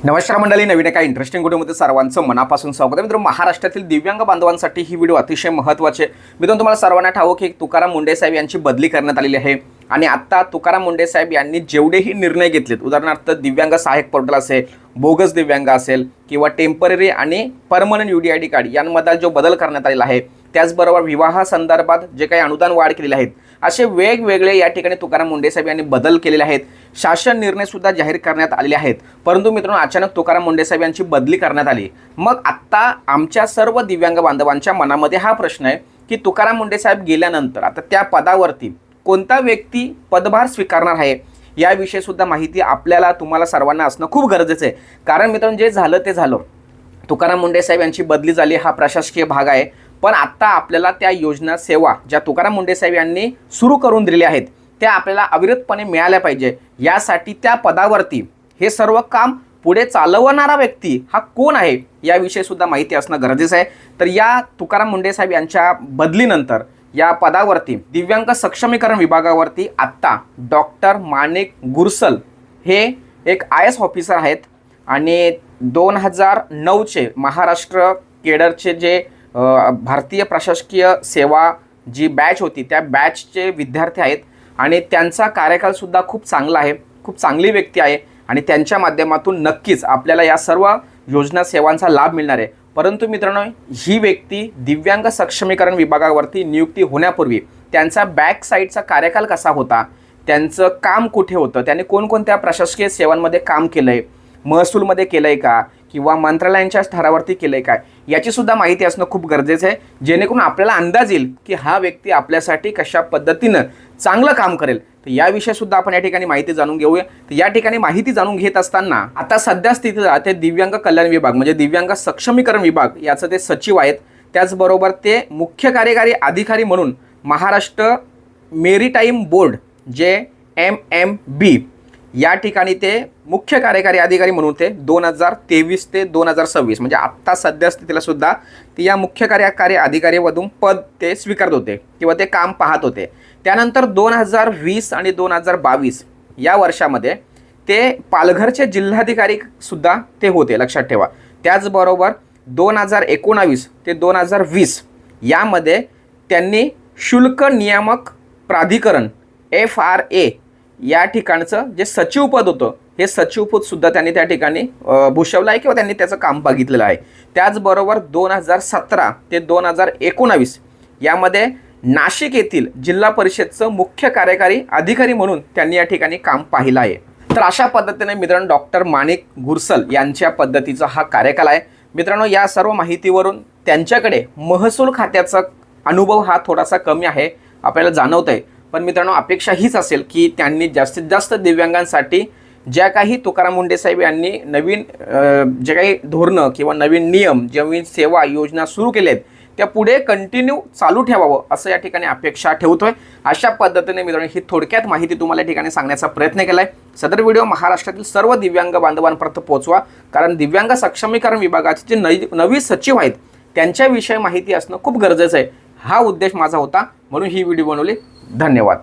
नमस्कार मंडळी, नवीन एका इंटरेस्टिंग व्हिडिओमध्ये सर्वांचं मनापासून स्वागत आहे. मित्रांनो, महाराष्ट्रातील दिव्यांग बांधवांसाठी ही व्हिडिओ अतिशय महत्त्वाची आहे. मित्रांनो, तुम्हाला सर्वांना ठाऊक की तुकाराम मुंढे साहेब यांची बदली करण्यात आलेली आहे आणि आता तुकाराम मुंढे साहेब यांनी जेवढेही निर्णय घेतलेत, उदाहरणार्थ दिव्यांग सहाय्यक पोर्टल असेल, बोगस दिव्यांग असेल किंवा टेम्पररी आणि परमनंट UDID कार्ड यांमध्ये जो बदल करण्यात आलेला आहे, त्याचबरोबर विवाहासंदर्भात जे काही अनुदान वाढ केलेले आहेत, असे वेगवेगळे या ठिकाणी तुकाराम मुंढे साहेब यांनी बदल केलेले आहेत. शासन निर्णय सुद्धा जाहीर करण्यात आलेले आहेत. परंतु मित्रांनो, अचानक तुकाराम मुंढे साहेब यांची बदली करण्यात आली. मग आता आमच्या सर्व दिव्यांग बांधवांच्या मनामध्ये हा प्रश्न आहे की तुकाराम मुंढे साहेब गेल्यानंतर आता त्या पदावरती कोणता व्यक्ती पदभार स्वीकारणार आहे, याविषयी सुद्धा माहिती आपल्याला तुम्हाला सर्वांना असणं खूप गरजेचं आहे. कारण मित्रांनो, जे झालं ते झालं. तुकाराम मुंढे साहेब यांची बदली झाली, हा प्रशासकीय भाग आहे. पण आता आपल्याला त्या योजना सेवा ज्या तुकाराम मुंढे साहेब यांनी सुरू करून दिलेल्या आहेत, त्या आपल्याला अविरतपणे मिळाल्या पाहिजे. यासाठी त्या पदावरती हे सर्व काम पुढे चालवणारा व्यक्ती हा कोण आहे, याविषयी सुद्धा माहिती असणं गरजेचं आहे. तर या तुकाराम मुंढे साहेब यांच्या बदलीनंतर या पदावरती दिव्यांग सक्षमीकरण विभागावरती आत्ता डॉक्टर माणिक गुरसल हे एक IAS ऑफिसर आहेत आणि 2009चे महाराष्ट्र केडरचे जे भारतीय प्रशासकीय सेवा जी बॅच होती, त्या बॅचचे विद्यार्थी आहेत आणि त्यांचा कार्यकालसुद्धा खूप चांगला आहे, खूप चांगली व्यक्ती आहे आणि त्यांच्या माध्यमातून नक्कीच आपल्याला या सर्व योजना सेवांचा लाभ मिळणार आहे. परंतु मित्रांनो, ही व्यक्ती दिव्यांग सक्षमीकरण विभागावरती नियुक्ती होण्यापूर्वी त्यांचा बॅक साईडचा कार्यकाल कसा होता, त्यांचं काम कुठे होतं, त्यांनी कोणकोणत्या प्रशासकीय सेवांमध्ये काम केलं आहे, महसूलमध्ये केलं आहे का किंवा मंत्रालयांच्या स्तरावरती केलं आहे काय, याची सुद्धा माहिती असणं खूप गरजेचं आहे. जेणेकरून आपल्याला अंदाज येईल की हा व्यक्ती आपल्यासाठी कशा पद्धतीनं चांगलं काम करेल. तर याविषयी सुद्धा आपण या ठिकाणी माहिती जाणून घेऊया. तर या ठिकाणी माहिती जाणून घेत असताना आता सध्या स्थितीला ते दिव्यांग कल्याण विभाग म्हणजे दिव्यांग सक्षमीकरण विभाग याचं ते सचिव आहेत. त्याचबरोबर ते मुख्य कार्यकारी अधिकारी म्हणून महाराष्ट्र मेरीटाईम बोर्ड जे MMB या ठिकाणी ते मुख्य कार्यकारी अधिकारी म्हणून ते 2023 ते 2026 म्हणजे आत्ता सध्या स्थितीला सुद्धा ते या मुख्य कार्यकारी अधिकारीमधून पद ते स्वीकारत होते किंवा ते काम पाहत होते. त्यानंतर 2020 आणि 2022 या वर्षामध्ये ते पालघरचे जिल्हाधिकारी सुद्धा ते होते, लक्षात ठेवा. त्याचबरोबर 2019 ते 2020 यामध्ये त्यांनी शुल्क नियामक प्राधिकरण FRA या ठिकाणचं जे सचिवपद होतं, हे सचिवपद सुद्धा त्यांनी त्या ठिकाणी भूषवलं आहे किंवा त्यांनी त्याचं काम बघितलेलं आहे. त्याचबरोबर 2017 ते 2019 यामध्ये नाशिक येथील जिल्हा परिषदचं मुख्य कार्यकारी अधिकारी म्हणून त्यांनी या ठिकाणी काम पाहिलं आहे. तर अशा पद्धतीने मित्रांनो, डॉक्टर माणिक गुरसल यांच्या पद्धतीचा हा कार्यकाल आहे. मित्रांनो, या सर्व माहितीवरून त्यांच्याकडे महसूल खात्याचा अनुभव हा थोडासा कमी आहे आपल्याला जाणवत आहे. पण मित्रांनो, अपेक्षा हीच असेल की त्यांनी जास्तीत जास्त दिव्यांगांसाठी ज्या काही तुकाराम मुंढे साहेब यांनी नवीन जे काही धोरणं किंवा नवीन नियम, नवीन सेवा योजना सुरू केल्या आहेत, त्या पुढे कंटिन्यू चालू ठेवावं असं या ठिकाणी अपेक्षा ठेवतोय. अशा पद्धतीने मित्रांनो, ही थोडक्यात माहिती तुम्हाला या ठिकाणी सांगण्याचा प्रयत्न केला आहे. सदर व्हिडिओ महाराष्ट्रातील सर्व दिव्यांग बांधवांपर्यंत पोहोचवा, कारण दिव्यांग सक्षमीकरण विभागाचे जे नवी सचिव आहेत त्यांच्याविषयी माहिती असणं खूप गरजेचं आहे. हा उद्देश माझा होता, म्हणून ही व्हिडिओ बनवली. धन्यवाद.